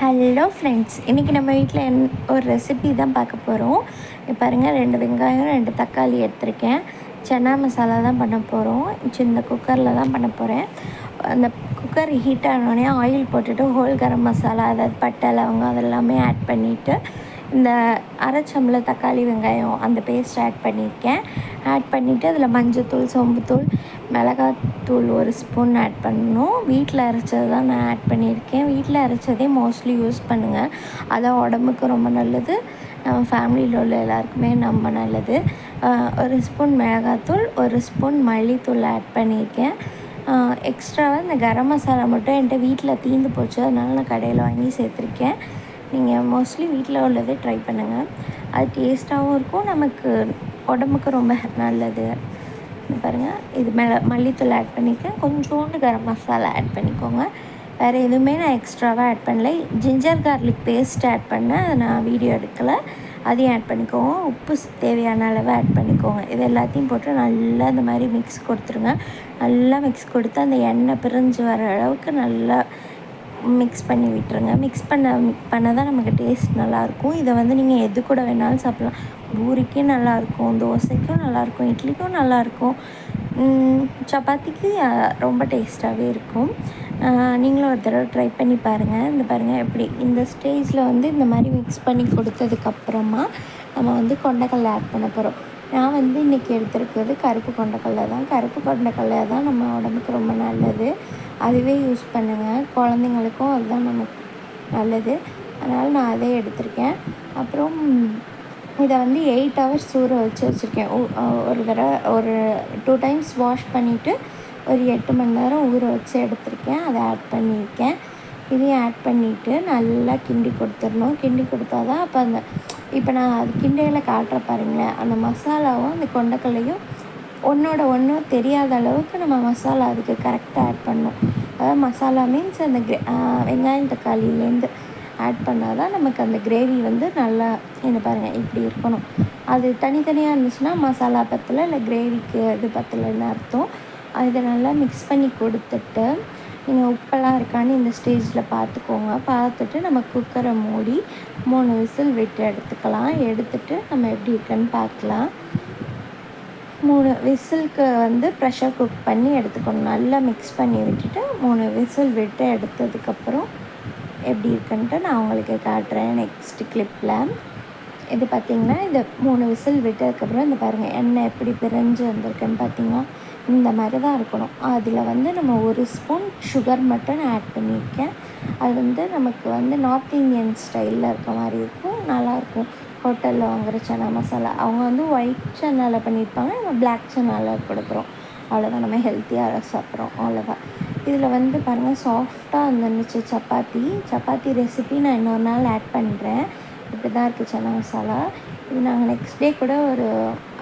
Hello friends, இன்றைக்கி நம்ம வீட்டில் ஒரு ரெசிபி தான் பார்க்க போகிறோம். பாருங்கள், 2 வெங்காயம் 2 தக்காளி எடுத்திருக்கேன். சன்னா மசாலா தான் பண்ண போகிறோம். இந்த குக்கரில் தான் பண்ண போகிறேன். அந்த குக்கர் ஹீட் ஆனோடனே ஆயில் போட்டுட்டு ஹோல் கரம் மசாலா, அதாவது பட்டை லவங்கம் அதெல்லாமே ஆட் பண்ணிவிட்டு இந்த அரைச்சம்பள தக்காளி வெங்காயம் அந்த பேஸ்ட் ஆட் பண்ணியிருக்கேன். ஆட் பண்ணிவிட்டு அதில் மஞ்சத்தூள், சோம்புத்தூள், மிளகாத்தூள் 1 ஸ்பூன் ஆட் பண்ணணும். வீட்டில் அரைச்சது தான் நான் ஆட் பண்ணியிருக்கேன். வீட்டில் அரைச்சதே மோஸ்ட்லி யூஸ் பண்ணுங்கள். அதான் உடம்புக்கு ரொம்ப நல்லது. நம்ம ஃபேமிலியில் உள்ள எல்லாருக்குமே ரொம்ப நல்லது. 1 ஸ்பூன் மிளகாத்தூள், 1 ஸ்பூன் மல்லித்தூள் ஆட் பண்ணியிருக்கேன். எக்ஸ்ட்ராவாக இந்த கரம் மசாலா மட்டும் என்கிட்ட வீட்டில் தீர்ந்து போச்சு, அதனால் நான் கடையில் வாங்கி சேர்த்துருக்கேன். நீங்கள் மோஸ்ட்லி வீட்டில் உள்ளதே ட்ரை பண்ணுங்கள். அது டேஸ்ட்டாகவும் இருக்கும், நமக்கு உடம்புக்கு ரொம்ப நல்லது. பாருங்கள், இது மல்லித்தூள் ஆட் பண்ணியிருக்கேன். கொஞ்சோண்டு கரம் மசாலா ஆட் பண்ணிக்கோங்க. வேறு எதுவுமே நான் எக்ஸ்ட்ராவாக ஆட் பண்ணல. ஜிஞ்சர் கார்லிக் பேஸ்ட் ஆட் பண்ணேன், அதை நான் வீடியோ எடுக்கலை. அதையும் ஆட் பண்ணிக்கோங்க. உப்பு தேவையான அளவு ஆட் பண்ணிக்கோங்க. இது எல்லாத்தையும் போட்டு நல்லா இந்த மாதிரி மிக்ஸ் கொடுத்துருங்க. நல்லா மிக்ஸ் கொடுத்து அந்த எண்ணெய் பிரிஞ்சு வர அளவுக்கு நல்லா மிக்ஸ் பண்ணி விட்டுருங்க. மிக்ஸ் பண்ண தான் நமக்கு டேஸ்ட் நல்லாயிருக்கும். இதை நீங்கள் எது கூட வேணாலும் சாப்பிட்லாம். பூரிக்கும் நல்லாயிருக்கும், தோசைக்கும் நல்லாயிருக்கும், இட்லிக்கும் நல்லாயிருக்கும், சப்பாத்திக்கு ரொம்ப டேஸ்ட்டாகவே இருக்கும். நீங்களும் ஒரு தடவை ட்ரை பண்ணி பாருங்கள். பாருங்கள் எப்படி இந்த ஸ்டேஜில் இந்த மாதிரி மிக்ஸ் பண்ணி கொடுத்ததுக்கப்புறமா நம்ம கொண்டைக்கடலை ஆட் பண்ண போகிறோம். நான் இன்றைக்கி எடுத்துருக்கிறது கருப்பு கொண்டைக்கடலை தான். கருப்பு கொண்டைக்கடலை தான் நம்ம உடம்புக்கு ரொம்ப நல்லது. அதுவே யூஸ் பண்ணுங்கள். குழந்தைங்களுக்கும் அதுதான் நமக்கு நல்லது. அதனால் நான் அதே எடுத்திருக்கேன். அப்புறம் இதை 8 ஹவர்ஸ் ஊற வச்சுருக்கேன். ஒரு தடவை ஒரு 2 டைம்ஸ் வாஷ் பண்ணிவிட்டு ஒரு 8 மணி நேரம் ஊற வச்சு எடுத்திருக்கேன். அதை ஆட் பண்ணியிருக்கேன். இதையும் ஆட் பண்ணிவிட்டு நல்லா கிண்டி கொடுத்துடணும். கிண்டி கொடுத்தா தான் அப்போ இப்போ நான் அது கிண்டையில் காட்டுற பாருங்களேன், அந்த மசாலாவும் அந்த கொண்டைக்கல்லையும் ஒன்றோட ஒன்று தெரியாத அளவுக்கு நம்ம மசாலா அதுக்கு கரெக்டாக ஆட் பண்ணணும். அதாவது மசாலா மீன்ஸ் அந்த வெங்காயம் தக்காளியிலேருந்து ஆட் பண்ணால் தான் நமக்கு அந்த கிரேவி நல்லா பாருங்கள் இப்படி இருக்கணும். அது தனித்தனியாக இருந்துச்சுன்னா மசாலா பத்தலை, இல்லை கிரேவிக்கு இது பத்தலைன்னு அர்த்தம். இதை நல்லா மிக்ஸ் பண்ணி கொடுத்துட்டு நீங்கள் உப்பெல்லாம் இருக்கான்னு இந்த ஸ்டேஜில் பார்த்துக்கோங்க. பார்த்துட்டு நம்ம குக்கரை மூடி 3 விசில் விட்டு எடுத்துக்கலாம். எடுத்துகிட்டு நம்ம எப்படி இருக்குன்னு பார்க்கலாம். 3 விசிலுக்கு ப்ரெஷர் குக் பண்ணி எடுத்துக்கணும். நல்லா மிக்ஸ் பண்ணி விட்டுட்டு 3 விசில் விட்டு எடுத்ததுக்கப்புறம் எப்படி இருக்குன்ட்டு நான் உங்களுக்கு காட்டுறேன் நெக்ஸ்ட்டு கிளிப்பில். இது பார்த்திங்கன்னா, இது 3 விசில் விட்டதுக்கப்புறம் பாருங்கள் எண்ணெய் எப்படி பிரிஞ்சு வந்திருக்குன்னு பார்த்திங்கன்னா இந்த மாதிரி தான் இருக்கணும். அதில் நம்ம 1 ஸ்பூன் சுகர் மட்டும் நான் ஆட் பண்ணியிருக்கேன். அது நமக்கு நார்த் இந்தியன் ஸ்டைலில் இருக்க மாதிரி இருக்கும், நல்லாயிருக்கும். ஹோட்டலில் வாங்குகிற சன்னா மசாலா அவங்க ஒயிட் சன்னாவில் பண்ணியிருப்பாங்க, நம்ம பிளாக் சன்னாவில் கொடுக்குறோம். அவ்வளோதான், நம்ம ஹெல்த்தியாக சாப்பிட்றோம், அவ்வளோதான். இதில் பாருங்கள் சாஃப்டாக இருந்துச்சு சப்பாத்தி ரெசிபி நான் இன்னொரு நாள் ஆட் பண்ணுறேன். இப்படி தான் இருக்குது சன்னா மசாலா. இது நாங்கள் நெக்ஸ்ட் டே கூட ஒரு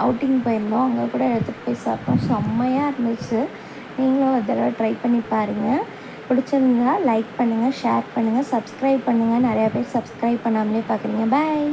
அவுட்டிங் போயிருந்தோம், அங்கே கூட எடுத்துகிட்டு போய் சாப்பிட்டோம். செம்மையாக இருந்துச்சு. நீங்களும் ஒரு தடவை ட்ரை பண்ணி பாருங்கள். பிடிச்சிருந்தா லைக் பண்ணுங்கள், ஷேர் பண்ணுங்கள், சப்ஸ்கிரைப் பண்ணுங்கள். நிறையா பேர் சப்ஸ்கிரைப் பண்ணாமலே பார்க்குறீங்க. பாய்.